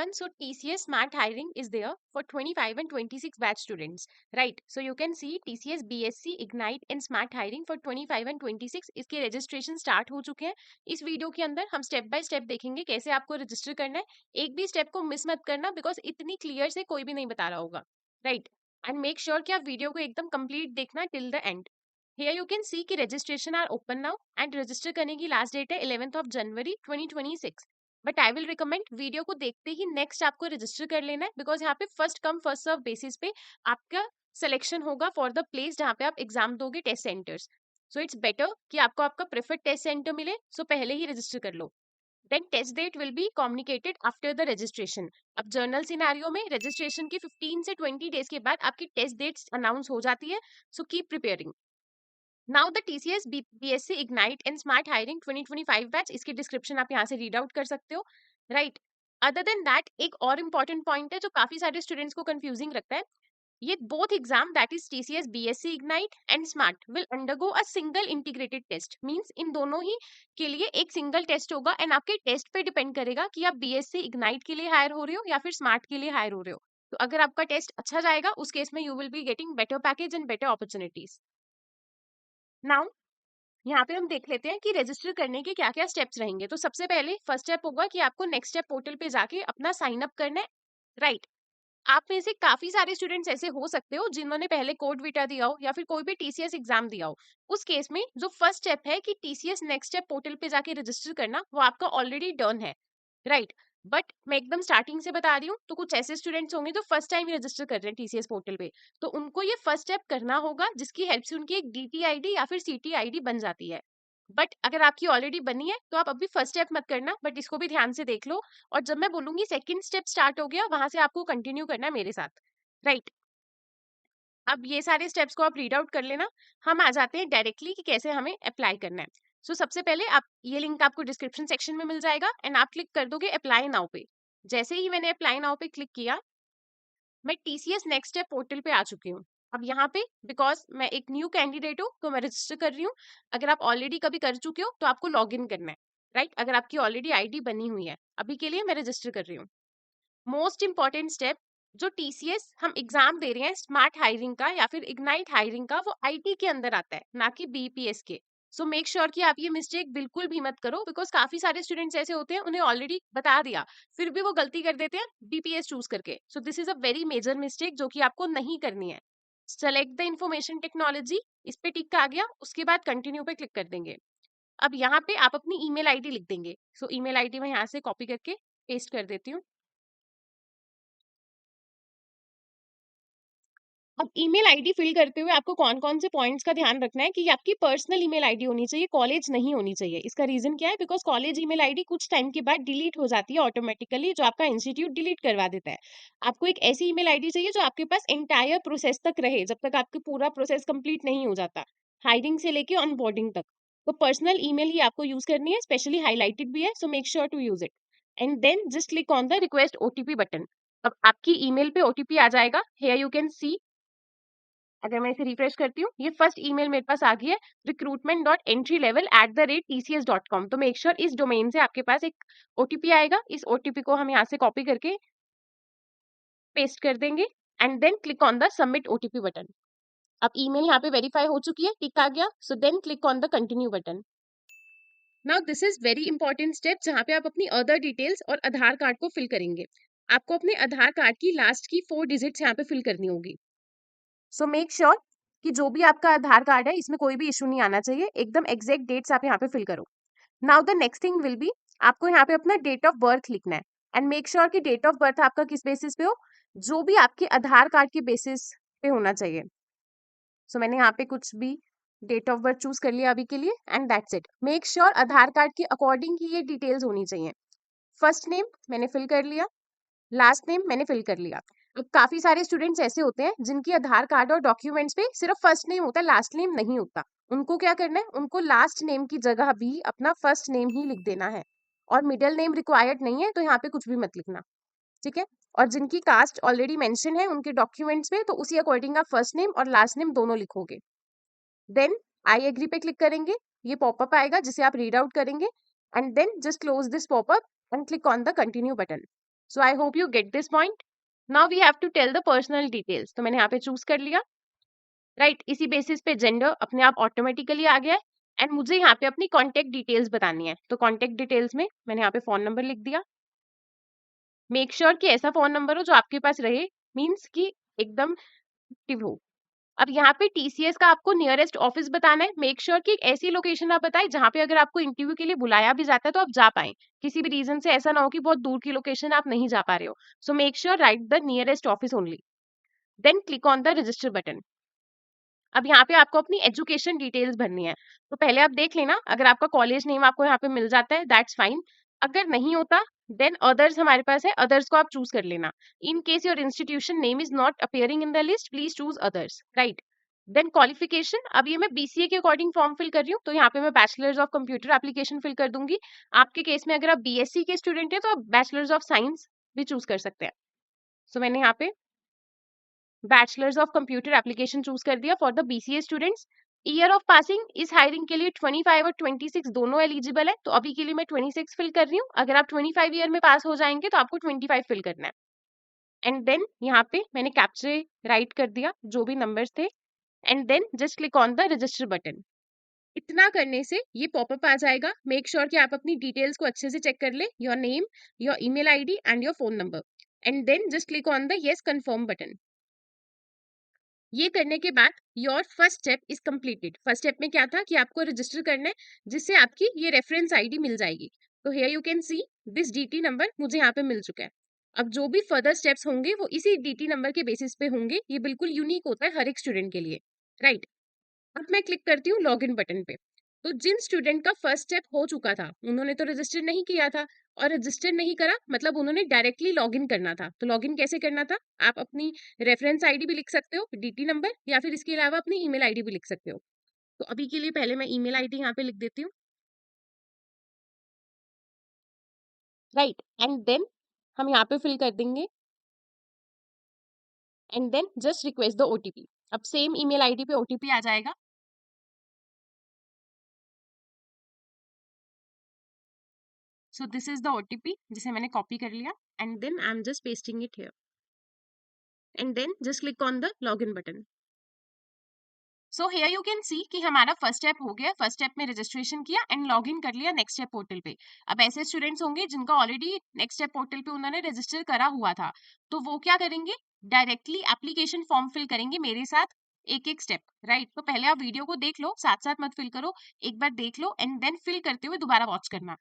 everyone. So TCS Smart Hiring is there for 25 and 26 batch students, right? So you can see TCS BSc Ignite and Smart Hiring for 25 and 26 इसके registration start हो चुके हैं। इस video के अंदर हम step by step देखेंगे कैसे आपको रजिस्टर करना है। एक भी स्टेप को मिस मत करना बिकॉज इतनी क्लियर से कोई भी नहीं बता रहा होगा, राइट? एंड मेक श्योर कि आप वीडियो को एकदम कंप्लीट देखना till the end. Here you can see कि registration are open now and register करने की लास्ट डेट है 11th of January 2026। But I will recommend video को देखते ही नेक्स्ट आपको रजिस्टर कर लेना है बिकॉज यहाँ पे first come first serve basis पे आपका सिलेक्शन होगा फॉर द प्लेस जहाँ पे आप एग्जाम दोगे, test centres. So it's better कि आपको आपका प्रेफर्ड टेस्ट सेंटर मिले, सो पहले ही रजिस्टर कर लो। Then test date will be communicated after the registration. अब जर्नल सिनेरियो में रजिस्ट्रेशन के 15 से 20 डेज के बाद आपकी टेस्ट डेट्स अनाउंस हो जाती है, so keep preparing. Now the TCS BSc Ignite and Smart Hiring 2025 batch, इसकी डिस्क्रिप्शन आप यहाँ से रीड आउट कर सकते हो, राइट? अदर देन दैट एक और इम्पॉर्टेंट पॉइंट है जो काफी सारे स्टूडेंट्स को कंफ्यूजिंग लगता है। ये both exam that is TCS BSc Ignite and smart will undergo a single integrated test. Means इन दोनों ही के लिए एक सिंगल टेस्ट होगा एंड आपके टेस्ट पे डिपेंड करेगा कि आप BSc Ignite के लिए हायर हो रहे हो या फिर स्मार्ट के लिए हायर हो रहे हो। तो अगर आपका टेस्ट अच्छा जाएगा उस केस में you will be getting better package and better opportunities. Now यहाँ पे हम देख लेते हैं कि रजिस्टर करने के क्या क्या स्टेप्स रहेंगे। तो सबसे पहले फर्स्ट स्टेप होगा कि आपको नेक्स्ट स्टेप पोर्टल पे जाके अपना साइन अप करना है, राइट? आप में से काफी सारे स्टूडेंट्स ऐसे हो सकते हो जिन्होंने पहले कोड वीटा दिया हो या फिर कोई भी TCS एग्जाम दिया हो। उस केस में जो फर्स्ट स्टेप है कि TCS नेक्स्ट स्टेप पोर्टल पे जाके रजिस्टर करना, वो आपका ऑलरेडी डन है, राइट? बट मैं एकदम स्टार्टिंग से बता रही हूँ, तो कुछ ऐसे स्टूडेंट्स होंगे जो फर्स्ट टाइम रजिस्टर कर रहे हैं TCS पोर्टल पे, तो उनको ये फर्स्ट स्टेप करना होगा जिसकी हेल्प से उनकी एक DT ID या फिर CT ID बन जाती है। बट अगर आपकी ऑलरेडी बनी है तो आप अभी फर्स्ट स्टेप मत करना, बट इसको भी ध्यान से देख लो। और जब मैं बोलूंगी सेकंड स्टेप स्टार्ट हो गया, वहां से आपको कंटिन्यू करना है मेरे साथ, राइट? अब ये सारे स्टेप्स को आप रीड आउट कर लेना। हम आ जाते हैं डायरेक्टली कि कैसे हमें अप्लाई करना है। सो सबसे पहले आप ये लिंक आपको डिस्क्रिप्शन सेक्शन में मिल जाएगा एंड आप क्लिक कर दोगे अप्लाई नाउ पे। जैसे ही मैंने अप्लाई नाउ पे क्लिक किया, मैं TCS नेक्स्ट स्टेप पोर्टल पे आ चुकी हूँ। अब यहाँ पे बिकॉज मैं एक न्यू कैंडिडेट हूँ तो मैं रजिस्टर कर रही हूँ। अगर आप ऑलरेडी कभी कर चुके हो तो आपको लॉग इन करना है, राइट? अगर आपकी ऑलरेडी ID बनी हुई है, अभी के लिए मैं रजिस्टर कर रही हूँ। मोस्ट इंपॉर्टेंट स्टेप, जो TCS हम एग्जाम दे रहे हैं स्मार्ट हायरिंग का या फिर इग्नाइट हायरिंग का, वो IT के अंदर आता है, ना कि BPS के। सो मेक श्योर कि आप ये मिस्टेक बिल्कुल भी मत करो बिकॉज काफी सारे स्टूडेंट्स ऐसे होते हैं, उन्हें ऑलरेडी बता दिया फिर भी वो गलती कर देते हैं BPS चूज करके। So this is a very major mistake जो कि आपको नहीं करनी है। सेलेक्ट द इंफॉर्मेशन टेक्नोलॉजी, इस पे टिक आ गया, उसके बाद कंटिन्यू पे क्लिक कर देंगे। अब यहाँ पे आप अपनी ईमेल ID लिख देंगे। सो ईमेल ID मैं यहाँ से कॉपी करके पेस्ट कर देती हूँ। अब ईमेल आईडी फिल करते हुए आपको कौन कौन से पॉइंट्स का ध्यान रखना है कि ये आपकी पर्सनल ईमेल आईडी होनी चाहिए, कॉलेज नहीं होनी चाहिए। इसका रीजन क्या है? बिकॉज कॉलेज ईमेल आईडी कुछ टाइम के बाद डिलीट हो जाती है ऑटोमेटिकली, जो आपका इंस्टीट्यूट डिलीट करवा देता है। आपको एक ऐसी ईमेल आईडी चाहिए जो आपके पास एंटायर प्रोसेस तक रहे, जब तक आपका पूरा प्रोसेस कंप्लीट नहीं हो जाता, हायरिंग से लेके ऑन बोर्डिंग तक। तो पर्सनल ईमेल ही आपको यूज करनी है, स्पेशली हाईलाइटेड भी है, so make sure to use it. And then just click on the request OTP button. अब आपकी ईमेल पे OTP आ जाएगा। हियर यू कैन सी, अगर मैं इसे रिफ्रेश करती हूँ, ये फर्स्ट ईमेल मेरे पास आ गई है, recruitment.entrylevel@tcs.com। तो मेक श्योर इस डोमेन से आपके पास एक OTP आएगा। इस OTP को हम यहाँ से कॉपी करके पेस्ट कर देंगे and then click on the submit OTP button. अब ईमेल यहाँ पे वेरीफाई हो चुकी है, टिक आ गया। So then click on the continue button. Now this is very important step जहाँ पे आप अपनी अदर डिटेल्स और आधार कार्ड को फिल करेंगे। आपको अपने आधार कार्ड की लास्ट की 4 डिजिट्स यहाँ पे फिल करनी होगी। सो मेक श्योर कि जो भी आपका आधार कार्ड है इसमें कोई भी इशू नहीं आना चाहिए, एकदम एग्जैक्ट डेट्स आप यहाँ पे फिल करो। Now the next thing will be, आपको यहाँ पे अपना डेट ऑफ बर्थ लिखना है एंड मेक श्योर कि डेट ऑफ बर्थ आपका किस बेसिस पे हो, जो भी आपके आधार कार्ड के बेसिस पे होना चाहिए। सो मैंने यहाँ पे कुछ भी डेट ऑफ बर्थ चूज कर लिया अभी के लिए and that's it. Make sure Aadhaar card के अकॉर्डिंग ही ये डिटेल्स होनी चाहिए। फर्स्ट नेम मैंने फिल कर लिया, लास्ट नेम मैंने फिल कर लिया। अब काफी सारे स्टूडेंट्स ऐसे होते हैं जिनकी आधार कार्ड और डॉक्यूमेंट्स पे सिर्फ फर्स्ट नेम होता है, लास्ट नेम नहीं होता। उनको क्या करना है, उनको लास्ट नेम की जगह भी अपना फर्स्ट नेम ही लिख देना है, और मिडिल नेम रिक्वायर्ड नहीं है, तो यहाँ पे कुछ भी मत लिखना, ठीक है? और जिनकी कास्ट ऑलरेडी मेंशन है उनके डॉक्यूमेंट्स में, तो उसी अकॉर्डिंग आप फर्स्ट नेम और लास्ट नेम दोनों लिखोगे। देन आई एग्री पे क्लिक करेंगे, ये पॉपअप आएगा जिसे आप रीड आउट करेंगे and then just close this popup and click on the continue button. So I hope you get this point. Now we have to tell the personal details. तो मैंने यहाँ पे चूज कर लिया, राइट. इसी basis पे gender अपने आप ऑटोमेटिकली आ गया है. एंड मुझे यहाँ पे अपनी कॉन्टेक्ट डिटेल्स बतानी है. तो कॉन्टेक्ट डिटेल्स में मैंने यहाँ पे फोन नंबर लिख दिया. मेक श्योर कि ऐसा फोन नंबर हो जो आपके पास रहे, मीन्स कि एकदम एक्टिव हो. अब यहाँ पे टीसीएस का आपको नियरेस्ट ऑफिस बताना है. मेक श्योर कि एक ऐसी लोकेशन आप बताएं जहाँ पे अगर आपको इंटरव्यू के लिए बुलाया भी जाता है तो आप जा पाए. किसी भी रीजन से ऐसा ना हो कि बहुत दूर की लोकेशन आप नहीं जा पा रहे हो. So make sure write the nearest office only. Then click on the register button. अब यहाँ पे आपको अपनी एजुकेशन डिटेल्स भरनी है. तो पहले आप देख लेना, अगर आपका कॉलेज नेम आपको यहाँ पे मिल जाता है दैट्स फाइन. अगर नहीं होता देन अदर्स हमारे पास है, अदर्स को आप चूज कर लेना. In case your institution name is not appearing in the list, please choose others, right. Then qualification. अब ये मैं बीसीए के अकॉर्डिंग फॉर्म फिल कर रही हूँ, तो यहाँ पे मैं bachelors of computer application fill कर दूंगी. आपके केस में अगर आप बीएससी के स्टूडेंट है तो आप बैचलर्स ऑफ साइंस भी चूज कर सकते हैं. सो मैंने यहाँ पे bachelors of computer application choose कर दिया for the BCA students. Year of passing इस हायरिंग के लिए 25 और 26 दोनों एलिजिबल है, तो अभी के लिए मैं 26 फिल कर रही हूँ. अगर आप 25 ईयर में पास हो जाएंगे तो आपको 25 फिल करना है. एंड देन यहाँ पे मैंने कैप्चे राइट कर दिया जो भी नंबर्स थे. And then just click on the register button. इतना करने से ये पॉपअप आ जाएगा. मेक श्योर कि आप अपनी डिटेल्स को अच्छे से चेक कर ले, your name, your email ID and your phone number. And then just click on the yes confirm button. ये करने के बाद your first step is completed. First step में क्या था कि आपको रजिस्टर करना है, जिससे आपकी ये रेफरेंस आईडी मिल जाएगी. तो here you can see this DT number मुझे यहाँ पे मिल चुका है. अब जो भी फर्दर स्टेप्स होंगे वो इसी डीटी नंबर के बेसिस पे होंगे. ये बिल्कुल यूनिक होता है हर एक स्टूडेंट के लिए, राइट. अब मैं क्लिक करती हूँ लॉगिन बटन पे. तो जिन स्टूडेंट का फर्स्ट स्टेप हो चुका था उन्होंने तो रजिस्टर नहीं किया था, और रजिस्टर नहीं करा मतलब उन्होंने डायरेक्टली लॉगिन करना था. तो लॉगिन कैसे करना था, आप अपनी रेफरेंस आईडी भी लिख सकते हो, डीटी नंबर, या फिर इसके अलावा अपनी ईमेल आईडी भी लिख सकते हो. तो अभी के लिए पहले मैं ईमेल आईडी यहाँ पे लिख देती हूँ, राइट. एंड देन हम यहाँ पे फिल कर देंगे. And then just request the OTP. अब सेम ईमेल आईडी पे ओटीपी आ जाएगा. So this is the OTP जिसे मैंने कॉपी कर लिया. And then I am just pasting it here. And then just click on the login button. So here you can see कि हमारा first step हो गया. फर्स्ट स्टेप में registration किया एंड लॉगिन कर लिया नेक्स्ट स्टेप पोर्टल पे. अब ऐसे स्टूडेंट्स होंगे जिनका ऑलरेडी नेक्स्ट स्टेप पोर्टल पे उन्होंने रजिस्टर करा हुआ था, तो वो क्या करेंगे, डायरेक्टली एप्लीकेशन फॉर्म फिल करेंगे मेरे साथ एक एक स्टेप, राइट. तो पहले आप वीडियो को देख लो, साथ साथ मत फिल करो, एक बार देख लो एंड देन फिल करते हुए दोबारा वॉच करना,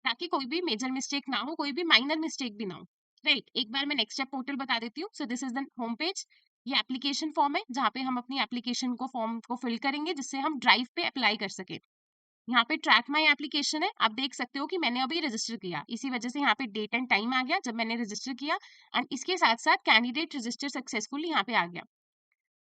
ताकि कोई भी मेजर मिस्टेक ना हो, कोई भी माइनर मिस्टेक भी ना हो, राइट. एक बार मैं नेक्स्ट स्टेप पोर्टल बता देती हूँ. सो this is the home page. ये एप्लीकेशन फॉर्म है जहाँ पे हम अपनी एप्लीकेशन को फॉर्म को फिल करेंगे जिससे हम ड्राइव पे अप्लाई कर सके. यहाँ पे ट्रैक माई एप्लीकेशन है, आप देख सकते हो कि मैंने अभी रजिस्टर किया, इसी वजह से यहाँ पे डेट एंड टाइम आ गया जब मैंने रजिस्टर किया. एंड इसके साथ साथ कैंडिडेट रजिस्टर सक्सेसफुली यहाँ पे आ गया.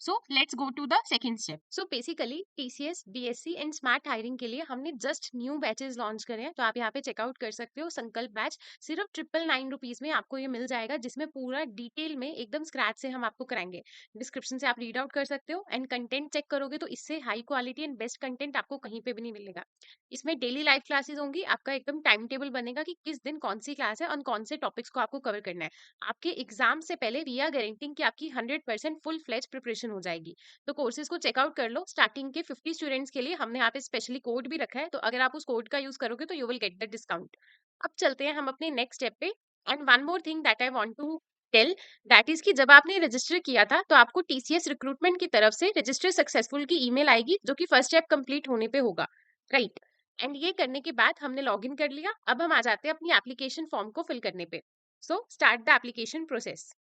So let's go to the second step. So basically TCS BSc and smart hiring के लिए हमने जस्ट न्यू बैचेस लॉन्च करे हैं, तो आप यहाँ पे चेकआउट कर सकते हो. संकल्प बैच सिर्फ 999 रुपीज में आपको ये मिल जाएगा, जिसमें पूरा डिटेल में एकदम स्क्रैच से हम आपको कराएंगे. डिस्क्रिप्शन से आप रीड आउट कर सकते हो एंड कंटेंट चेक करोगे तो इससे high quality and best content आपको कहीं पे भी नहीं मिलेगा. इसमें डेली लाइव क्लासेस होंगी, आपका एकदम टाइम टेबल बनेगा कि किस दिन कौन सी क्लास है और कौन से टॉपिक्स को आपको कवर करना है. आपके एग्जाम से पहले वी आर गारंटिंग कि आपकी 100% फुल फ्लेज प्रिपरेशन हो जाएगी. तो कोर्सेज को चेकआउट कर लो. स्टार्टिंग के 50 स्टूडेंट्स के लिए हमने यहाँ पे स्पेशली कोड भी रखा है, तो अगर आप उस कोड का यूज करोगे तो you will get the discount. अब चलते हैं हम अपने नेक्स्ट स्टेप पे. And one more thing that I want to tell, that is कि जब आपने रजिस्टर किया था तो आपको टीसीएस रिक्रूटमेंट की तरफ से रजिस्टर सक्सेसफुल की ईमेल आएगी, जो कि फर्स्ट स्टेप कंप्लीट होने पे होगा, राइट. एंड ये करने के बाद हमने लॉगिन कर लिया. अब हम आ जाते हैं अपनी एप्लीकेशन फॉर्म को फिल करने पे. So start the application process.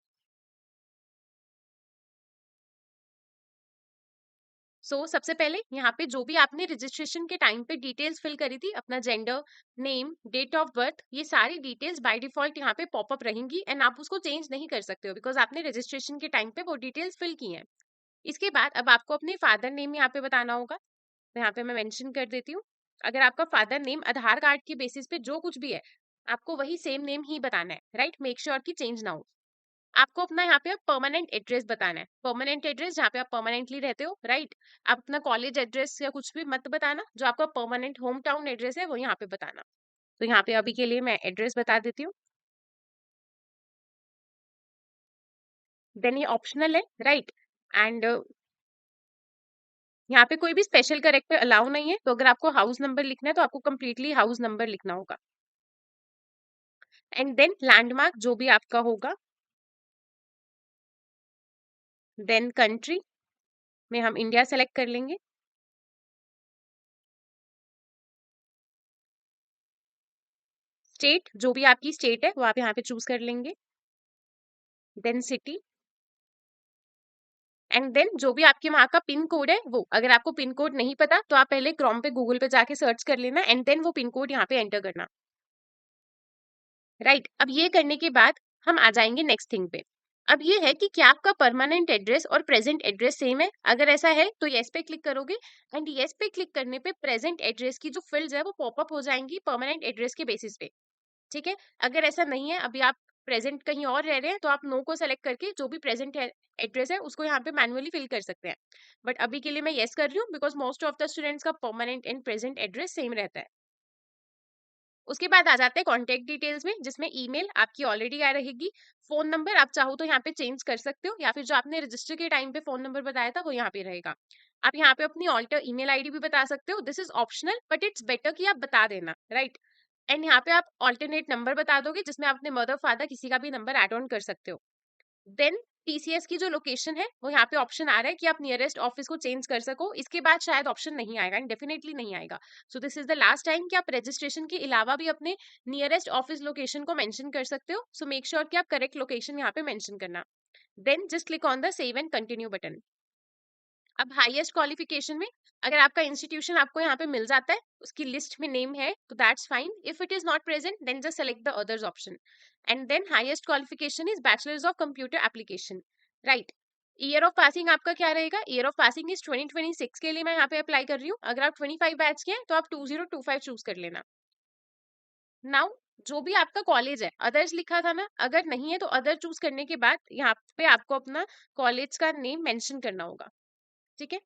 सबसे पहले यहाँ पे जो भी आपने रजिस्ट्रेशन के टाइम पे डिटेल्स फिल करी थी, अपना gender, name, date of birth, ये सारी डिटेल्स बाय डिफॉल्ट यहाँ पे पॉपअप रहेंगी एंड आप उसको चेंज नहीं कर सकते हो, बिकॉज आपने रजिस्ट्रेशन के टाइम पे वो डिटेल्स फिल की हैं. इसके बाद अब आपको अपने फादर नेम यहाँ पे बताना होगा. तो यहाँ पे मैं मेंशन कर देती हूँ. अगर आपका फादर नेम आधार कार्ड के बेसिस पे जो कुछ भी है, आपको वही सेम नेम ही बताना है, राइट. मेक श्योर कि चेंज ना हो. आपको अपना यहाँ पे परमानेंट एड्रेस बताना है, परमानेंट एड्रेस जहाँ पे आप परमानेंटली रहते हो, राइट. आप अपना कॉलेज एड्रेस या कुछ भी मत बताना, जो आपका परमानेंट होम टाउन एड्रेस है वो यहाँ पे बताना. तो यहाँ पे अभी के लिए मैं एड्रेस बता देती हूँ. देन ये ऑप्शनल है, राइट। एंड यहाँ पे कोई भी स्पेशल करेक्टर अलाउ नहीं है, तो अगर आपको हाउस नंबर लिखना है तो आपको कंप्लीटली हाउस नंबर लिखना होगा। एंड देन लैंडमार्क जो भी आपका होगा, देन कंट्री में हम इंडिया सेलेक्ट कर लेंगे। स्टेट जो भी आपकी स्टेट है वो आप यहाँ पे चूज कर लेंगे। देन सिटी, एंड देन जो भी आपके वहां का पिन कोड है वो, अगर आपको पिन कोड नहीं पता तो आप पहले क्रोम पे गूगल पे जाके सर्च कर लेना, एंड देन वो पिन कोड यहाँ पे एंटर करना, राइट। अब ये करने के बाद हम आ जाएंगे नेक्स्ट थिंग पे। अब ये है कि क्या आपका परमानेंट एड्रेस और प्रेजेंट एड्रेस सेम है। अगर ऐसा है तो यस पे क्लिक करोगे, एंड यस पे क्लिक करने पे प्रेजेंट एड्रेस की जो फील्ड्स है वो पॉपअप हो जाएंगी परमानेंट एड्रेस के बेसिस पे, ठीक है। अगर ऐसा नहीं है, अभी आप प्रेजेंट कहीं और रह रहे हैं, तो आप नो को सेलेक्ट करके जो भी प्रेजेंट एड्रेस है उसको यहाँ पे मैनुअली फिल कर सकते हैं। बट अभी के लिए मैं यस कर रही हूँ because most of the students का permanent and present address same रहता है। उसके बाद आ जाते हैं कॉन्टेक्ट डिटेल्स में, जिसमें ईमेल आपकी ऑलरेडी आ रहेगी। फोन नंबर आप चाहो तो यहाँ पे चेंज कर सकते हो, या फिर जो आपने रजिस्टर के टाइम पे फोन नंबर बताया था वो यहाँ पे रहेगा। आप यहाँ पे अपनी ऑल्टर ईमेल आईडी भी बता सकते हो, this is optional but it's better कि आप बता देना, राइट। एंड यहाँ पे आप ऑल्टरनेट नंबर बता दोगे, जिसमें आप अपने मदर फादर किसी का भी नंबर एड ऑन कर सकते हो। देन टीसीएस की जो लोकेशन है वो यहाँ पे ऑप्शन आ रहा है कि आप नियरेस्ट ऑफिस को चेंज कर सको, इसके बाद शायद ऑप्शन नहीं आएगा, एंड डेफिनेटली नहीं आएगा। सो this is the last time कि आप रजिस्ट्रेशन के अलावा भी अपने नियरेस्ट ऑफिस लोकेशन को मेंशन कर सकते हो। सो मेक श्योर कि आप करेक्ट लोकेशन यहाँ पे मेंशन करना। Then just click on the save and continue button. अब हाईएस्ट क्वालिफिकेशन में अगर आपका इंस्टीट्यूशन आपको यहाँ पे मिल जाता है, उसकी लिस्ट में नेम है, तो that's fine. If it is not present then just select the others option, and then highest qualification is bachelors of computer application, right. Year of passing आपका क्या रहेगा? ईयर ऑफ पासिंग इज 2026 के लिए मैं यहाँ पे अप्लाई कर रही हूँ। अगर आप 25 बैच के हैं तो आप 2025 चूज कर लेना। नाउ जो भी आपका कॉलेज है, अदर्स लिखा था ना, अगर नहीं है तो अदर चूज करने के बाद यहाँ पे आपको अपना कॉलेज का नेम मेंशन करना होगा, ठीक है।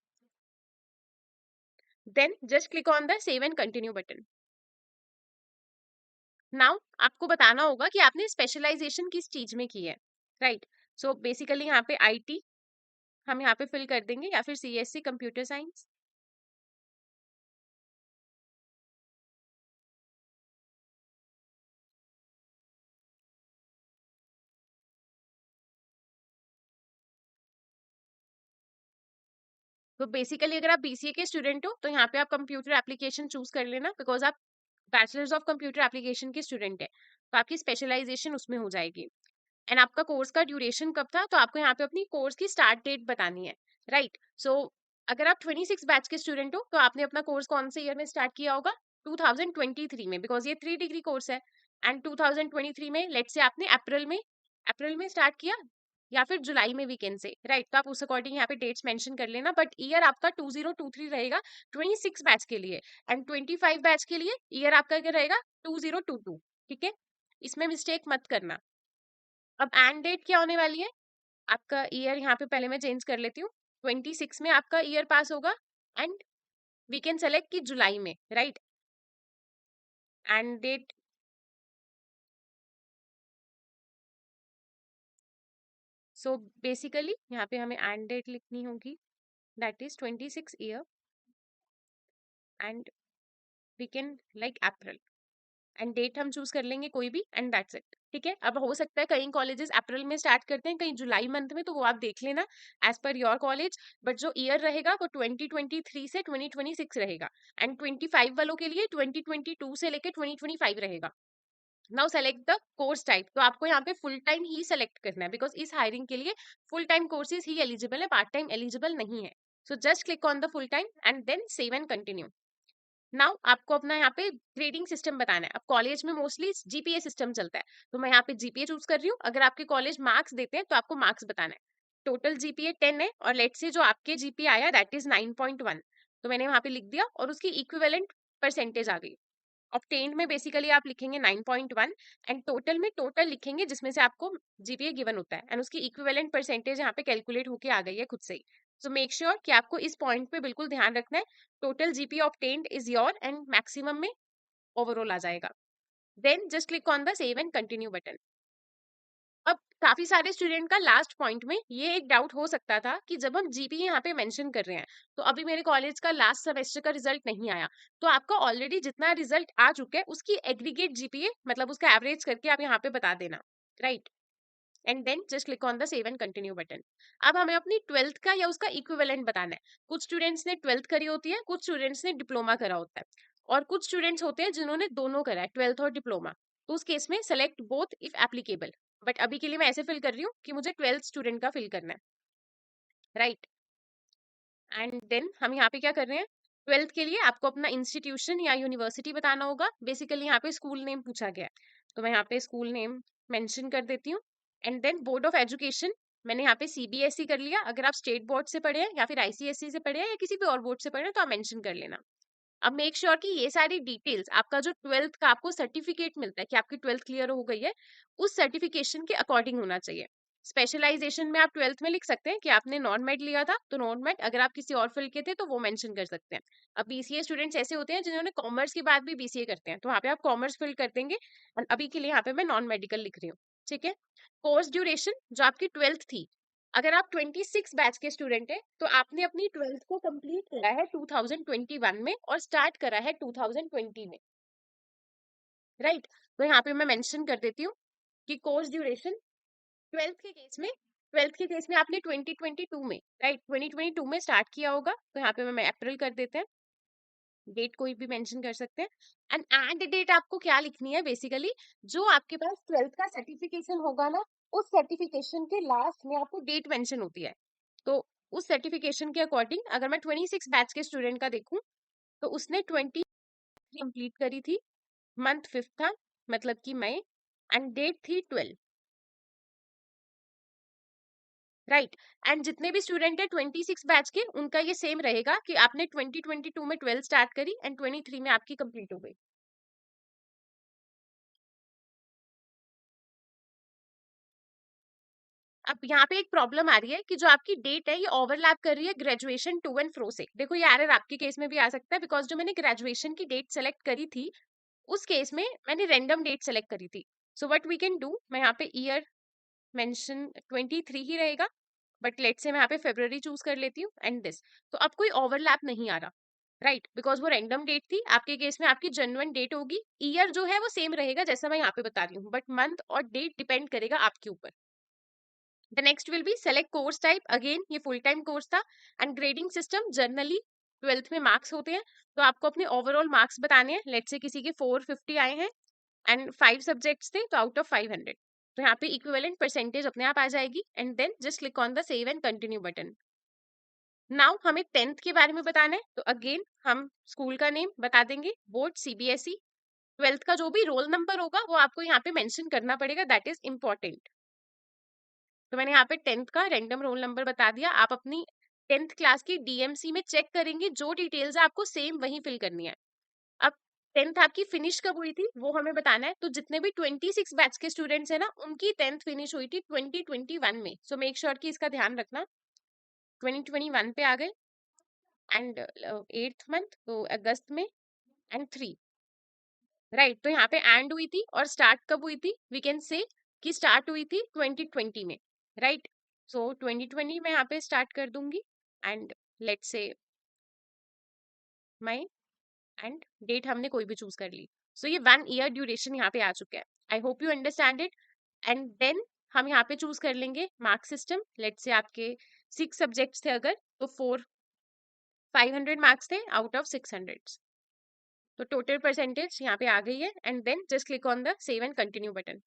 Then just click on the save and continue button. Now आपको बताना होगा कि आपने स्पेशलाइजेशन किस चीज में की है, राइट। सो बेसिकली यहाँ पे आईटी हम यहाँ पे फिल कर देंगे, या फिर सीएससी कंप्यूटर साइंस। तो बेसिकली अगर आप बीसीए के स्टूडेंट हो तो यहाँ पे आप कंप्यूटर एप्लीकेशन चूज कर लेना, बिकॉज आप बैचलर्स ऑफ कंप्यूटर एप्लीकेशन के स्टूडेंट है, तो आपकी स्पेशलाइजेशन उसमें हो जाएगी। एंड आपका कोर्स का ड्यूरेशन कब था, तो आपको यहाँ पे अपनी कोर्स की स्टार्ट डेट बतानी है, राइट। सो अगर आप 26 बैच के स्टूडेंट हो तो आपने अपना कोर्स कौन से ईयर में स्टार्ट किया होगा? 2023 में, बिकॉज ये 3 डिग्री कोर्स है। एंड 2023 में लेट से आपने अप्रैल में स्टार्ट किया, या फिर जुलाई में वीकेंड से, राइट। तो आप उस अकॉर्डिंग यहाँ पे डेट्स मेंशन कर लेना, बट ईयर आपका 2023 रहेगा 26 बैच के लिए। एंड 25 बैच के लिए ईयर आपका क्या रहेगा? 2022, ठीक है। इसमें मिस्टेक मत करना। अब एंड डेट क्या होने वाली है? आपका ईयर यहाँ पे पहले मैं चेंज कर लेती हूँ। 26 में आपका ईयर पास होगा, एंड वी कैन सेलेक्ट कि जुलाई में, right. End date, so basically यहाँ पे हमें एंड डेट लिखनी होगी, that is 26 year, and we can like April, end date हम चूज कर लेंगे कोई भी, एंड दैट्स इट, ठीक है। अब हो सकता है कई कॉलेजेस अप्रैल में स्टार्ट करते हैं, कहीं जुलाई मंथ में, तो वो आप देख लेना as per your college. But जो ईयर रहेगा वो 2023 से 2026 रहेगा, एंड 25 वालों के लिए 2022 से लेकर 2025 रहेगा। Now select the course type, तो आपको यहाँ पे फुल टाइम ही सेलेक्ट करना है, बिकॉज इस हायरिंग के लिए फुल टाइम कोर्सेज ही एलिजिबल है, पार्ट टाइम एलिजिबल नहीं है। So just click on the full time and then save and continue. Now आपको अपना यहाँ पे ग्रेडिंग सिस्टम बताना है। अब कॉलेज में मोस्टली जीपीए सिस्टम चलता है, तो मैं यहाँ पे जीपीए चूज कर रही हूँ। अगर आपके कॉलेज मार्क्स देते हैं तो आपको मार्क्स बताना है। टोटल जीपीए 10 है, और लेट से जो आपके जीपीए आया दैट इज 9.1, तो मैंने वहां पे लिख दिया, और उसकी इक्विवेलेंट परसेंटेज आ गई। ऑब्टेन्ड में बेसिकली आप लिखेंगे 9.1, एंड टोटल में टोटल लिखेंगे जिसमें से आपको जीपीए गिवन होता है, एंड उसकी इक्विवेलेंट परसेंटेज यहाँ पे कैलकुलेट होके आ गई है खुद से ही। सो मेक श्योर कि आपको इस पॉइंट पे बिल्कुल ध्यान रखना है। Total GPA obtained is your, and maximum में ओवरऑल आ जाएगा। Then just click on the save and continue button. अब काफी सारे स्टूडेंट का लास्ट पॉइंट में ये एक डाउट हो सकता था कि जब हम जीपीए यहाँ पे मेंशन कर रहे हैं, तो अभी मेरे कॉलेज का लास्ट सेमेस्टर का रिजल्ट नहीं आया, तो आपका ऑलरेडी जितना रिजल्ट आ चुका है उसकी एग्रीगेट जीपीए मतलब उसका एवरेज करके आप यहाँ पे बता देना, right. And then just click on the save and continue button. अब हमें अपनी ट्वेल्थ का या उसका इक्विवेलेंट बताना है। कुछ स्टूडेंट्स ने ट्वेल्थ करी होती है, कुछ स्टूडेंट्स ने डिप्लोमा करा होता है, और कुछ स्टूडेंट्स होते हैं जिन्होंने दोनों करा है, ट्वेल्थ और डिप्लोमा। तो उस केस में select both if applicable. But अभी के लिए मैं ऐसे फिल कर रही हूँ कि मुझे ट्वेल्थ स्टूडेंट का फिल करना है, राइट। एंड देन हम यहाँ पे क्या कर रहे हैं, ट्वेल्थ के लिए आपको अपना इंस्टीट्यूशन या यूनिवर्सिटी बताना होगा। बेसिकली यहाँ पे स्कूल नेम पूछा गया है, तो मैं यहाँ पे स्कूल नेम मेंशन कर देती हूँ। And then board of education, मैंने यहाँ पे सीबीएसई कर लिया। अगर आप स्टेट बोर्ड से पढ़े हैं या फिर आईसीएसई से पढ़े हैं या किसी भी और बोर्ड से पढ़े हैं तो आप मेंशन कर लेना। अब मेक श्योर कि ये सारी डिटेल्स, आपका जो ट्वेल्थ का आपको सर्टिफिकेट मिलता है कि आपकी ट्वेल्थ क्लियर हो गई है, उस सर्टिफिकेशन के अकॉर्डिंग होना चाहिए। स्पेशलाइजेशन में आप ट्वेल्थ में लिख सकते हैं कि आपने नॉन मेड लिया था, तो नॉन मेड, अगर आप किसी और फील्ड के थे तो वो मेंशन कर सकते हैं। अब बीसीए स्टूडेंट्स ऐसे होते हैं जिन्होंने कॉमर्स के बाद भी बीसीए करते हैं, तो वहाँ पे आप कॉमर्स फिल कर देंगे। और अभी के लिए यहाँ पे मैं नॉन मेडिकल लिख रही हूँ, ठीक है। कोर्स ड्यूरेशन जो आपकी ट्वेल्थ थी, अगर आप 26 बैच के स्टूडेंट हैं तो आपने अपनी ट्वेल्थ को कंप्लीट करा है 2021 में और स्टार्ट करा है 2020 में, राइट। तो यहाँ पे मैं मेंशन कर देती हूँ कि कोर्स ड्यूरेशन ट्वेल्थ के केस में आपने 2022 में, राइट, 2022 में स्टार्ट किया होगा, तो यहाँ पे मैं अप्रैल कर देते हैं। डेट कोई भी मेंशन कर सकते हैं। एंड डेट आपको क्या लिखनी है, बेसिकली जो आपके पास ट्वेल्थ का सर्टिफिकेशन होगा ना, उस सर्टिफिकेशन के लास्ट में आपको डेट मेंशन होती है। तो उस सर्टिफिकेशन के अकॉर्डिंग अगर मैं 26 बैच के स्टूडेंट का देखूं, तो उसने 20 कंप्लीट करी थी, मंथ 5th था, मतलब कि मई, एंड डेट थी 12, राइट। एंड जितने भी स्टूडेंट है 26 बैच के, उनका ये सेम रहेगा कि आपने 2022 में 12 स्टार्ट करी एंड 23 में आपकी कंप्लीट हो गई। अब यहाँ पे एक प्रॉब्लम आ रही है कि जो आपकी डेट है ये ओवरलैप कर रही है ग्रेजुएशन टू एंड फ्रो से। देखो ये एरर आपके केस में भी आ सकता है, बिकॉज जो मैंने ग्रेजुएशन की डेट सेलेक्ट करी थी, उस केस में मैंने रैंडम डेट सेलेक्ट करी थी। So what we can do, मैं यहाँ पे ईयर मेंशन 23 ही रहेगा, बट लेट से मैं यहाँ पे फेब्रुवरी चूज कर लेती हूँ एंड दिस। तो अब कोई ओवरलैप नहीं आ रहा, राइट, बिकॉज वो रैंडम डेट थी। आपके केस में आपकी जेन्युइन डेट होगी, ईयर जो है वो सेम रहेगा जैसा मैं यहाँ पे बता रही हूँ, बट मंथ और डेट डिपेंड करेगा आपके ऊपर। The next will B select course type, again ये फुल टाइम कोर्स था। And grading system, generally twelfth में मार्क्स होते हैं, तो आपको अपने ओवरऑल मार्क्स बताने हैं। लेट से किसी के 450 आए हैं एंड 5 सब्जेक्ट्स थे, तो आउट ऑफ 500, तो यहाँ पे इक्विवेलेंट परसेंटेज अपने आप आ जाएगी। And then just click on the save and continue button. Now हमें 10th के बारे में बताना है, तो अगेन हम स्कूल का नेम बता देंगे, बोर्ड सीबीएसई। ट्वेल्थ का जो भी रोल नंबर होगा वो आपको यहाँ पे मेंशन करना पड़ेगा, दैट इज इम्पोर्टेंट। तो मैंने यहाँ पे 10th का रैंडम रोल नंबर बता दिया। आप अपनी 10th क्लास की डीएमसी में चेक करेंगे, जो डिटेल्स है आपको सेम वही फिल करनी है। अब 10th आपकी फिनिश कब हुई थी वो हमें बताना है। तो जितने भी 26 बैच के स्टूडेंट्स हैं ना, उनकी 10th फिनिश हुई थी 2021 में। सो मेक श्योर कि इसका ध्यान रखना, 2021 पे आ गए। एंड 8th मंथ तो अगस्त में, एंड 3, राइट। तो यहाँ पे एंड हुई थी और स्टार्ट कब हुई थी, वी कैन से कि स्टार्ट हुई थी 2020 में, राइट। सो 2020 में यहाँ पे स्टार्ट कर दूंगी and let's say May, and date हमने कोई भी चूज कर ली। सो ये 1 ईयर ड्यूरेशन यहाँ पे आ चुका है। I hope you understand it. And then हम यहाँ पे चूज कर लेंगे मार्क सिस्टम। लेट्स से आपके 6 सब्जेक्ट्स थे अगर, तो 500 मार्क्स थे आउट ऑफ 600, तो टोटल परसेंटेज यहाँ पे आ गई है। And then just click on the save and continue button.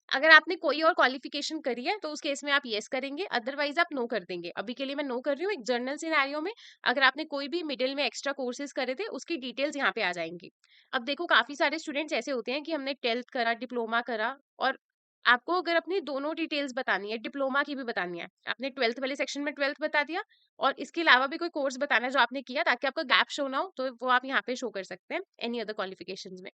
अगर आपने कोई और क्वालिफिकेशन करी है तो उस केस में आप यस करेंगे, अदरवाइज आप नो कर देंगे। अभी के लिए मैं नो कर रही हूँ। एक जर्नल सिनेरियो में अगर आपने कोई भी मिडिल में एक्स्ट्रा कोर्सेज करे थे, उसकी डिटेल्स यहाँ पे आ जाएंगी। अब देखो काफी सारे स्टूडेंट्स ऐसे होते हैं कि हमने 12th करा, डिप्लोमा करा, और आपको अगर अपनी दोनों डिटेल्स बतानी है, डिप्लोमा की भी बतानी है, आपने 12th वाले सेक्शन में 12th बता दिया, और इसके अलावा भी कोई कोर्स बताना है जो आपने किया, ताकि आपका गैप शो ना हो, तो वो आप यहाँ पे शो कर सकते हैं एनी अदर क्वालिफिकेशन में।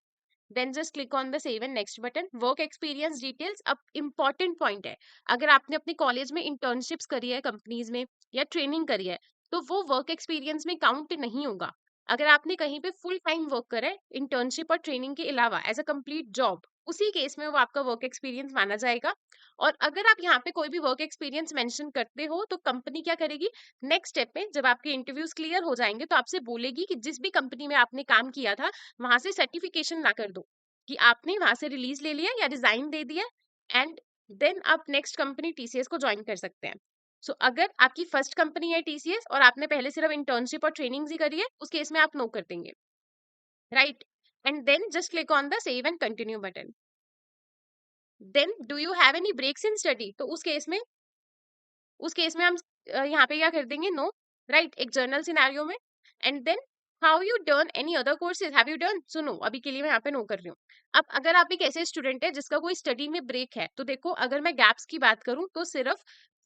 Then just click on the save and next button. Work experience details, अब इंपॉर्टेंट पॉइंट है, अगर आपने अपने कॉलेज में इंटर्नशिप्स करी है, कंपनीज में या ट्रेनिंग करी है, तो वो वर्क एक्सपीरियंस में काउंट नहीं होगा। अगर आपने कहीं पे फुल टाइम वर्क करा है इंटर्नशिप और ट्रेनिंग के अलावा एज अ कंप्लीट जॉब, उसी केस में वो आपका वर्क एक्सपीरियंस माना जाएगा। और अगर आप यहाँ पे कोई भी वर्क एक्सपीरियंस मेंशन करते हो तो कंपनी क्या करेगी, नेक्स्ट स्टेप में जब आपके इंटरव्यूज क्लियर हो जाएंगे तो आपसे बोलेगी कि जिस भी कंपनी में आपने काम किया था वहां से सर्टिफिकेशन ला कर दो कि आपने वहां से रिलीज ले लिया या रिजाइन दे दिया, एंड देन आप नेक्स्ट कंपनी टीसीएस को ज्वाइन कर सकते हैं। सो अगर आपकी फर्स्ट कंपनी है टीसीएस और आपने पहले सिर्फ इंटर्नशिप और ट्रेनिंग ही करी है, उस केस में आप नो कर देंगे, right. And then just click on the save and continue button. Then do you have any breaks in study, तो उस केस में हम यहाँ पे क्या कर देंगे, नो, राइट, एक जर्नल सिनेरियो में। And then how you done any other courses, have you done, so no, अभी के लिए मैं यहाँ पे नो कर रही हूँ। अब अगर आप एक ऐसे स्टूडेंट है जिसका कोई स्टडी में ब्रेक है, तो देखो अगर मैं गैप्स की बात करूँ तो सिर्फ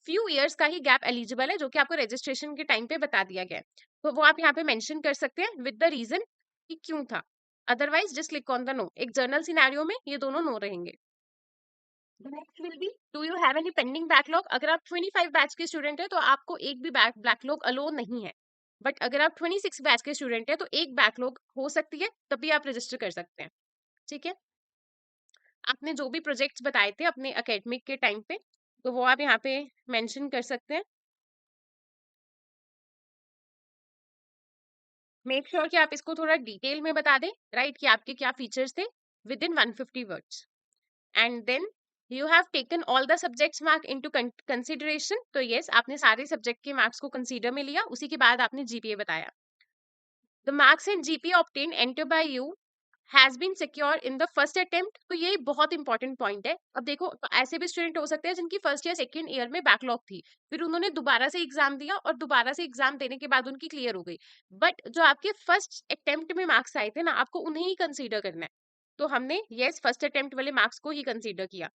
फ्यू ईयर्स का ही गैप एलिजिबल है, जो कि आपको रजिस्ट्रेशन के टाइम पे बता दिया गया है। तो वो आप यहाँ पे मेंशन कर सकते हैं विद द रीजन कि क्यों था। Otherwise just click on the no. एक जर्नल सिनेरियो में ये दोनों नो रहेंगे। Next will be, do you have any pending backlog. अगर आप 25 बैच के स्टूडेंट है तो आपको एक भी बैकलॉग अलो नहीं है, बट अगर आप 26 बैच के स्टूडेंट है तो एक बैकलॉग हो सकती है, तभी आप रजिस्टर कर सकते हैं। ठीक है, आपने जो भी प्रोजेक्ट्स बताए थे अपने एकेडमिक के टाइम पे, तो वो आप यहाँ पे मेंशन कर सकते हैं। मेक श्योर कि आप इसको थोड़ा डिटेल में बता दें, राइट, कि आपके क्या फीचर्स थे within 150 words. And then you have taken all the subjects mark into consideration, तो यस, आपने सारे सब्जेक्ट के मार्क्स को कंसीडर में लिया, उसी के बाद आपने जीपीए बताया। The marks and GPA obtain enter by you has been secure in the first attempt, तो ये बहुत इंपॉर्टेंट पॉइंट है। अब देखो, तो ऐसे भी स्टूडेंट हो सकते हैं जिनकी फर्स्ट या सेकंड ईयर में बैकलॉग थी, फिर उन्होंने दोबारा से एग्जाम दिया और दोबारा से एग्जाम देने के बाद उनकी क्लियर हो गई, बट जो आपके फर्स्ट अटेम्प्ट में मार्क्स आए थे ना, आपको उन्हें ही कंसीडर करना है। तो हमने यस फर्स्ट अटेम्प्ट वाले मार्क्स को ही कंसीडर किया।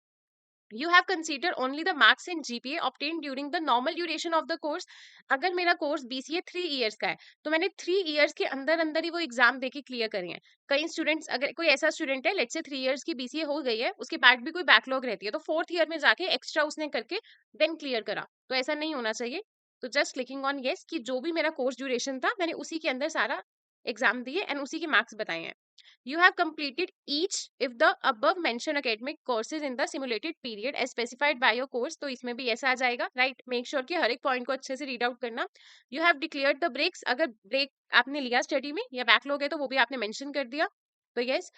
You have considered only the marks in GPA obtained during the normal duration of the course। अगर मेरा कोर्स BCA 3 years का है तो मैंने 3 years के अंदर अंदर ही वो एग्जाम देके क्लियर करे हैं। कई स्टूडेंट्स, अगर कोई ऐसा स्टूडेंट है लेट्स से 3 years की BCA हो गई है, उसके बाद भी कोई बैकलॉग रहती है, तो 4th ईयर में जाके एक्स्ट्रा उसने करके देन क्लियर करा, तो ऐसा नहीं होना चाहिए। तो जस्ट क्लिकिंग ऑन येस कि जो भी मेरा कोर्स ड्यूरेशन था मैंने उसी के अंदर सारा एग्जाम दिए एंड उसी के मार्क्स बताए हैं। You have completed each if the above mentioned academic courses in the simulated period as specified by your course, तो इसमें भी ऐसा आ जाएगा, राइट। मेक श्योर कि हर एक पॉइंट को अच्छे से रीड आउट करना। You have declared the breaks, अगर ब्रेक आपने लिया स्टडी में या बैकलॉग है तो वो भी आपने मेंशन कर दिया, तो yes.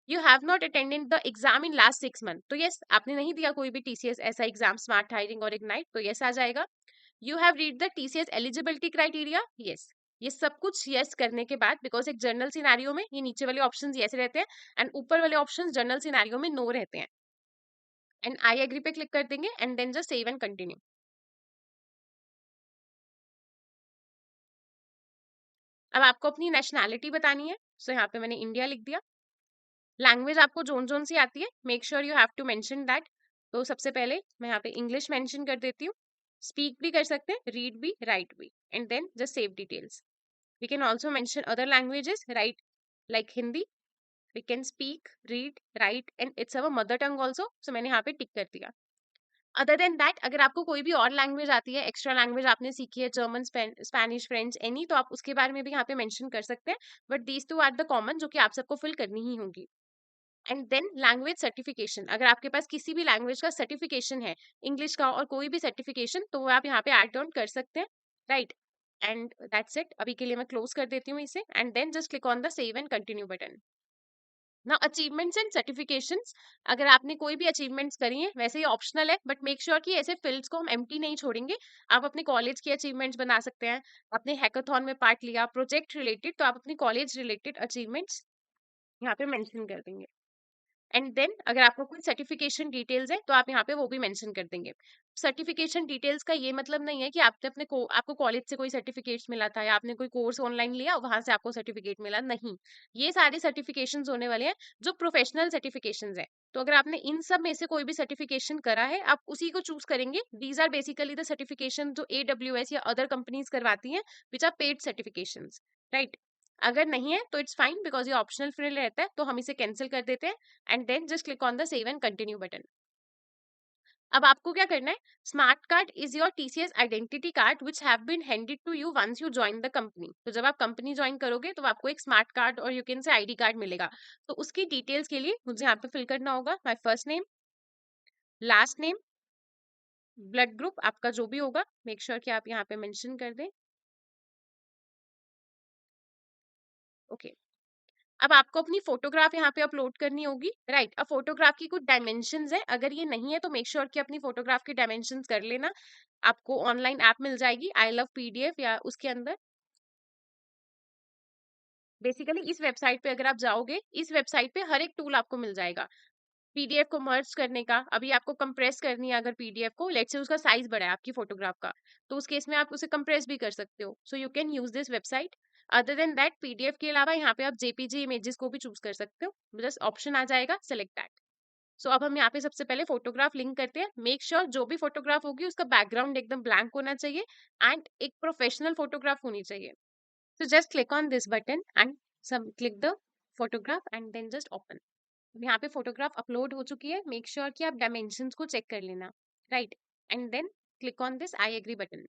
You have not attended the exam in last 6 months, तो यस, आपने नहीं दिया कोई भी टीसीएस ऐसा एग्जाम, स्मार्ट हायरिंग और इग्नाइट, तो यस आ जाएगा। You have read the TCS eligibility criteria, yes. ये सब कुछ यस करने के बाद, बिकॉज एक जर्नल सिनेरियो में ये नीचे वाले ऑप्शंस यस रहते हैं एंड ऊपर वाले ऑप्शंस जर्नल सिनेरियो में नो रहते हैं, एंड आई एग्री पे क्लिक कर देंगे and then just save and continue. अब आपको अपनी नेशनैलिटी बतानी है, सो यहाँ पे मैंने इंडिया लिख दिया। लैंग्वेज आपको जोन जोन सी आती है, make sure you have to mention that. तो सबसे पहले मैं यहाँ पे इंग्लिश मेंशन कर देती हूँ। स्पीक भी कर सकते हैं, रीड भी, राइट भी, and then just save details. We can also mention other languages, right, like Hindi. We can speak, read, write, and it's our mother tongue also, so मैंने यहाँ पे टिक कर दिया। अदर देन दैट, अगर आपको कोई भी और लैंग्वेज आती है, एक्स्ट्रा लैंग्वेज आपने सीखी है, जर्मन, स्पेनिश, फ्रेंच, एनी, तो आप उसके बारे में भी यहाँ पे मेंशन कर सकते हैं, but these two are the common जो कि आप सबको फिल करनी ही होगी। एंड देन लैंग्वेज सर्टिफिकेशन, अगर आपके पास किसी भी लैंग्वेज का सर्टिफिकेशन है, इंग्लिश का और कोई भी सर्टिफिकेशन, तो वो आप यहाँ पे ऐड ऑन कर सकते हैं, राइट। एंड दैट्स इट, अभी के लिए मैं क्लोज कर देती हूँ इसे and then just click on the save and continue button. ना अचीवमेंट्स एंड सर्टिफिकेशंस, अगर आपने कोई भी अचीवमेंट्स करी हैं, वैसे ही ऑप्शनल है, बट मेक श्योर कि ऐसे फील्ड्स को हम एम्प्टी नहीं छोड़ेंगे। आप अपने कॉलेज के अचीवमेंट्स बना सकते हैं, आपने हैकाथॉन में पार्ट लिया, प्रोजेक्ट रिलेटेड, तो आप अपनी कॉलेज रिलेटेड अचीवमेंट्स यहाँ पे मेंशन कर देंगे। एंड देन अगर आपको कोई सर्टिफिकेशन डिटेल्स है तो आप यहाँ पे वो भी मेंशन कर देंगे। सर्टिफिकेशन डिटेल्स का ये मतलब नहीं है कि आपने आपको कॉलेज से कोई सर्टिफिकेट मिला था या आपने कोई कोर्स ऑनलाइन लिया वहां से आपको सर्टिफिकेट मिला, नहीं। ये सारे सर्टिफिकेशंस होने वाले हैं जो प्रोफेशनल सर्टिफिकेशंस है। तो अगर आपने इन सब में से कोई भी सर्टिफिकेशन करा है, आप उसी को चूज करेंगे। These are basically the certification जो AWS या अदर कंपनीज करवाती हैं, which are paid certifications, right. अगर नहीं है तो इट्स फाइन, बिकॉज ये ऑप्शनल फील्ड रहता है, तो हम इसे कैंसिल कर देते हैं and then just click on the save and continue button. अब आपको क्या करना है, smart card is your TCS identity card which have been handed to you once you join the company. तो जब आप कंपनी ज्वाइन करोगे तो आपको एक स्मार्ट कार्ड और you can say ID card मिलेगा। तो उसकी डिटेल्स के लिए मुझे यहाँ पे फिल करना होगा my first name, last name, blood group आपका जो भी होगा, मेक श्योर कि आप यहाँ पे मेंशन कर दें। ओके, अब आपको अपनी फोटोग्राफ यहाँ पे अपलोड करनी होगी, राइट। अब फोटोग्राफ की कुछ डायमेंशंस है, अगर ये नहीं है तो मेक श्योर कि अपनी फोटोग्राफ की डायमेंशंस कर लेना। आपको ऑनलाइन ऐप मिल जाएगी आई लव पीडीएफ, या उसके अंदर बेसिकली इस वेबसाइट पे अगर आप जाओगे, इस वेबसाइट पे हर एक टूल आपको मिल जाएगा। पीडीएफ को मर्ज करने का, अभी आपको कंप्रेस करनी है अगर पीडीएफ को, लेट्स से उसका साइज बड़ा है आपकी फोटोग्राफ का, तो उस केस में आप उसे कंप्रेस भी कर सकते हो। So you can use this website. Other than that, PDF के अलावा यहाँ पे आप जेपीजी इमेजेस को भी चूज कर सकते हो, जस्ट ऑप्शन आ जाएगा सेलेक्ट दैट। सो अब हम यहाँ पे सबसे पहले फोटोग्राफ लिंक करते हैं। मेक श्योर जो भी फोटोग्राफ होगी उसका बैकग्राउंड एकदम ब्लैंक होना चाहिए एंड एक प्रोफेशनल फोटोग्राफ होनी चाहिए। So just click on this button and some click the photograph and then just open. यहाँ पे फोटोग्राफ अपलोड हो चुकी है, मेक श्योर कि आप डायमेंशंस को चेक कर लेना, right. And then click on this I agree button.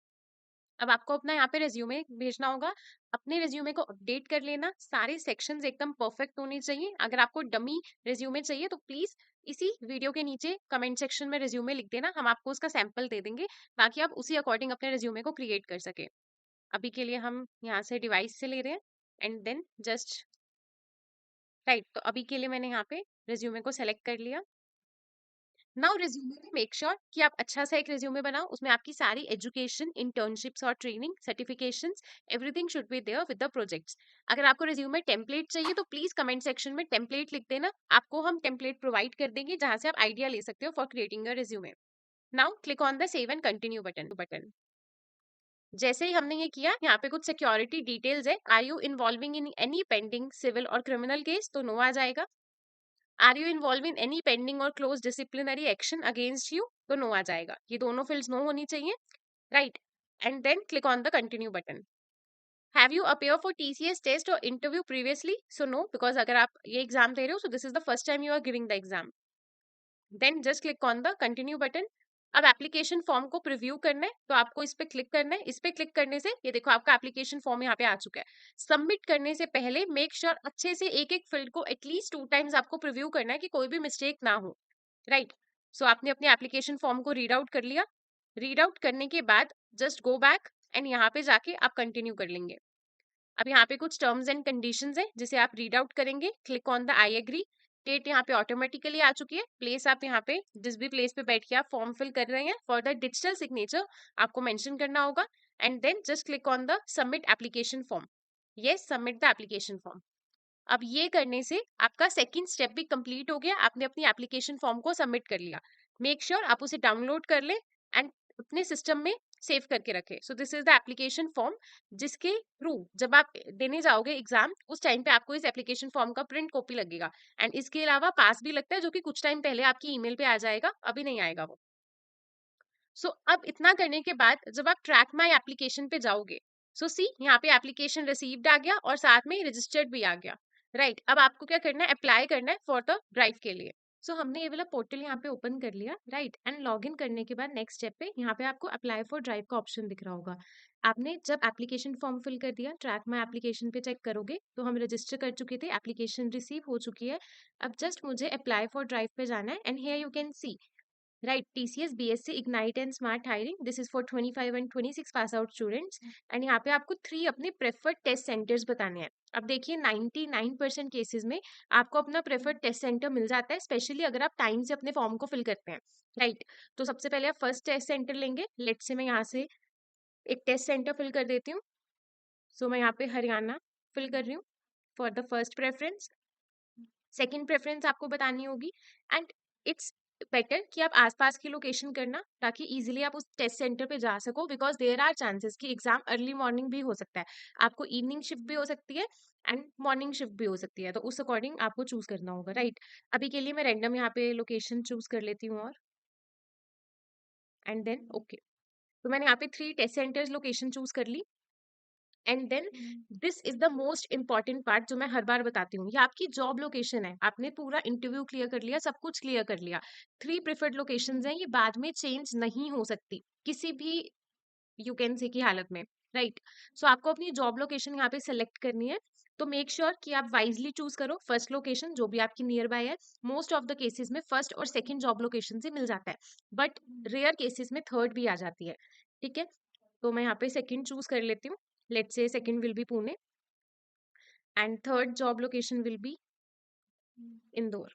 अब आपको अपना यहाँ पे रेज्यूमे भेजना होगा। अपने रेज्यूमे को अपडेट कर लेना, सारे सेक्शंस एकदम परफेक्ट होने चाहिए। अगर आपको डमी रेज्यूमे चाहिए तो प्लीज इसी वीडियो के नीचे कमेंट सेक्शन में रेज्यूमे लिख देना, हम आपको उसका सैंपल दे देंगे ताकि आप उसी अकॉर्डिंग अपने रेज्यूमे को क्रिएट कर सके। अभी के लिए हम यहाँ से डिवाइस से ले रहे हैं एंड देन जस्ट राइट। तो अभी के लिए मैंने यहाँ पे रिज्यूमे को सेलेक्ट कर लिया। नाउ रिज्यूमे में मेक श्योर कि आप अच्छा सा एक रिज्यूमे बनाओ, उसमें आपकी सारी एजुकेशन, इंटर्नशिप्स और training certifications everything should be there with the projects. अगर आपको रिज्यूमे टेम्पलेट चाहिए तो प्लीज कमेंट सेक्शन में टेम्पलेट लिख देना, आपको हम टेम्पलेट प्रोवाइड कर देंगे जहां से आप आइडिया ले सकते हो for creating a resume. Now click on the save and continue button. जैसे ही हमने ये किया, यहाँ पे कुछ सिक्योरिटी डिटेल्स है। Are you involving in any pending civil और क्रिमिनल केस, तो नो आ जाएगा। Are you involve in any pending और close disciplinary action against you, तो नो आ जाएगा। ये दोनों फील्ड्स नो होनी चाहिए, right. And then click on the continue button. Have you appear for TCS test और interview previously, so no, because अगर आप ये एग्जाम दे रहे हो so this is the first time you are giving the exam. Then just click on the continue button. अब application form को preview करना है तो आपको इस पे क्लिक करना है। इस पे क्लिक करने से ये देखो आपका एप्लीकेशन फॉर्म यहाँ पे आ चुका है। सबमिट करने से पहले मेक श्योर अच्छे से एक एक फील्ड को एटलीस्ट 2 टाइम्स आपको प्रीव्यू करना है कि कोई भी मिस्टेक ना हो, राइट। सो आपने अपने एप्लीकेशन फॉर्म को रीड आउट कर लिया। रीड आउट करने के बाद जस्ट गो बैक एंड यहाँ पे जाके आप कंटिन्यू कर लेंगे। अब यहाँ पे कुछ टर्म्स एंड कंडीशंस है जिसे आप रीड आउट करेंगे। Click on the I agree. Date यहाँ पे ऑटोमेटिकली आ चुकी है। प्लेस आप यहाँ पे जिस भी प्लेस पे बैठ के आप फॉर्म फिल कर रहे हैं फॉर द डिजिटल सिग्नेचर आपको मेंशन करना होगा। And then just click on the submit application form. Yes, submit the application form. अब ये करने से आपका सेकंड स्टेप भी कंप्लीट हो गया, आपने अपनी एप्लीकेशन फॉर्म को सबमिट कर लिया। मेक श्योर आप उसे डाउनलोड कर ले एंड अपने सिस्टम में सेव करके रखें। सो this is the application form जिसके थ्रू जब आप देने जाओगे एग्जाम उस टाइम पे आपको इस एप्लीकेशन फॉर्म का प्रिंट कॉपी लगेगा। एंड इसके अलावा पास भी लगता है जो कि कुछ टाइम पहले आपकी ईमेल पे आ जाएगा, अभी नहीं आएगा वो। सो अब इतना करने के बाद जब आप ट्रैक माई एप्लीकेशन पे जाओगे, सो सी यहाँ पे एप्लीकेशन रिसीव्ड आ गया और साथ में रजिस्टर्ड भी आ गया, राइट। अब आपको क्या करना है, अप्लाई करना है फॉर द ड्राइव के लिए। सो हमने ये वाला पोर्टल यहाँ पे ओपन कर लिया, राइट। एंड लॉग इन करने के बाद नेक्स्ट स्टेप पे यहाँ पे आपको अप्लाई फॉर ड्राइव का ऑप्शन दिख रहा होगा। आपने जब एप्लीकेशन फॉर्म फिल कर दिया, ट्रैक माई एप्लीकेशन पे चेक करोगे तो हम रजिस्टर कर चुके थे, एप्लीकेशन रिसीव हो चुकी है। अब जस्ट मुझे अप्लाई फॉर ड्राइव पे जाना है and here you can C, right, TCS BSc Ignite and Smart Hiring, this is for 25 and 26 pass out students। And यहाँ पे आपको 3 अपने प्रेफर्ड टेस्ट सेंटर्स बताने हैं। अब देखिए 99% केसेस में आपको अपना प्रेफर्ड टेस्ट सेंटर मिल जाता है, स्पेशली अगर आप टाइम से अपने फॉर्म को फिल करते हैं, राइट। तो सबसे पहले आप फर्स्ट टेस्ट सेंटर लेंगे। लेट से मैं यहाँ से एक टेस्ट सेंटर फिल कर देती हूँ। सो मैं यहाँ पे हरियाणा फिल कर रही हूँ for the first preference. Second preference आपको बतानी होगी एंड इट्स बेटर कि आप आसपास की लोकेशन करना ताकि इजीली आप उस टेस्ट सेंटर पे जा सको, बिकॉज देयर आर चांसेस कि एग्जाम अर्ली मॉर्निंग भी हो सकता है, आपको इवनिंग शिफ्ट भी हो सकती है एंड मॉर्निंग शिफ्ट भी हो सकती है, तो उस अकॉर्डिंग आपको चूज करना होगा, राइट। अभी के लिए मैं रैंडम यहाँ पे लोकेशन चूज कर लेती हूँ और एंड देन ओके। तो मैंने यहाँ पे 3 टेस्ट सेंटर्स लोकेशन चूज कर ली। And then this is the most important part जो मैं हर बार बताती हूँ, ये आपकी जॉब लोकेशन है। आपने पूरा इंटरव्यू क्लियर कर लिया, सब कुछ क्लियर कर लिया, 3 प्रेफर्ड लोकेशंस हैं, ये बाद में चेंज नहीं हो सकती किसी भी यू कैन से की हालत में, राइट। सो आपको अपनी जॉब लोकेशन यहाँ पे सेलेक्ट करनी है। तो मेक श्योर कि आप वाइजली चूज करो फर्स्ट लोकेशन जो भी आपकी नियर बाय है। मोस्ट ऑफ द केसेस में फर्स्ट और सेकंड जॉब लोकेशन से मिल जाता है, बट रेयर केसेस में थर्ड भी आ जाती है, ठीक है। तो मैं यहाँ पे सेकंड चूज कर लेती हूँ। Let's say second will be Pune and third job location will be Indore,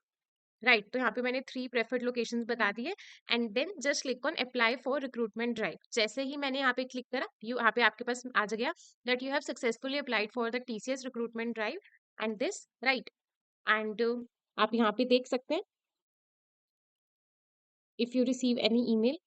right. तो यहाँ पे मैंने 3 प्रेफर्ड लोकेशंस बता दिए and then just click on apply for recruitment drive. जैसे ही मैंने यहाँ पे क्लिक करा, यहाँ पे आपके पास आ गया that you have successfully applied for the TCS recruitment drive and this, right. And आप यहाँ पे देख सकते हैं if you receive any email.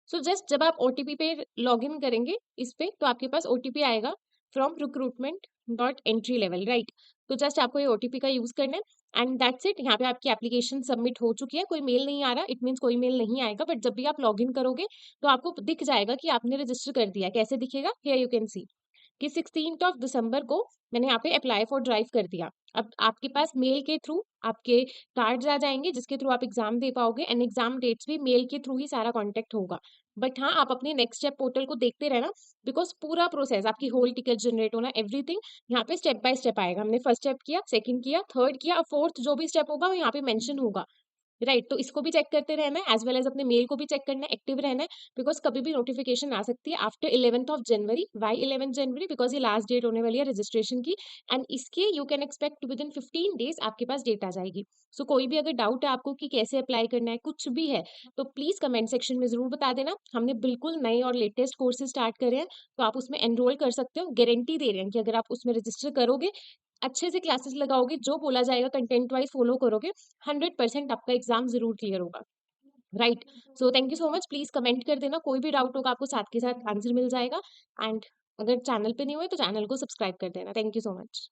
So just जब आप ओटीपी पे लॉग इन करेंगे इस पे, तो आपके पास ओटीपी आएगा from recruitment dot entry level, right. तो जस्ट आपको ये ओटीपी का यूज करना है एंड दैट्स इट। यहाँ पे आपकी एप्लीकेशन सबमिट हो चुकी है, कोई मेल नहीं आ रहा, इट मीन्स कोई मेल नहीं आएगा, बट जब भी आप लॉग इन करोगे तो आपको दिख जाएगा कि आपने रजिस्टर कर दिया। कैसे दिखेगा, हियर यू कैन सी कि 16th ऑफ दिसंबर को मैंने यहाँ पे अप्लाई फॉर ड्राइव कर दिया। अब आपके पास मेल के थ्रू आपके कार्ड्स आ जाएंगे जिसके थ्रू आप एग्जाम दे पाओगे एंड एग्जाम डेट्स भी मेल के थ्रू ही सारा कांटेक्ट होगा। बट हाँ, आप अपने नेक्स्ट स्टेप पोर्टल को देखते रहना, बिकॉज पूरा प्रोसेस आपकी होल टिकट जनरेट होना एवरीथिंग यहाँ पे स्टेप बाय स्टेप आएगा। हमने फर्स्ट स्टेप किया, सेकंड किया, थर्ड किया, फोर्थ जो भी स्टेप होगा वो यहाँ पे मेंशन होगा, राइट। तो इसको भी चेक करते रहना है एज वेल एज अपने मेल को भी चेक करना है, एक्टिव रहना है, बिकॉज कभी भी नोटिफिकेशन आ सकती है after 11th of January. Why 11 January, because ये लास्ट डेट होने वाली है रजिस्ट्रेशन की एंड इसके you can expect within 15 days आपके पास डेट आ जाएगी। सो कोई भी अगर डाउट है आपको कि कैसे अप्लाई करना है, कुछ भी है, तो प्लीज कमेंट सेक्शन में जरूर बता देना। हमने बिल्कुल नए और लेटेस्ट कोर्सेज स्टार्ट करे हैं, तो आप उसमें एनरोल कर सकते हो। गारंटी दे रहे हैं कि अगर आप उसमें रजिस्टर करोगे, अच्छे से क्लासेस लगाओगे, जो बोला जाएगा कंटेंट वाइज फॉलो करोगे, 100% आपका एग्जाम जरूर क्लियर होगा, right. So thank you so much. Please comment कर देना, कोई भी डाउट होगा आपको साथ के साथ आंसर मिल जाएगा। एंड अगर चैनल पे नहीं हुए तो चैनल को सब्सक्राइब कर देना। Thank you so much.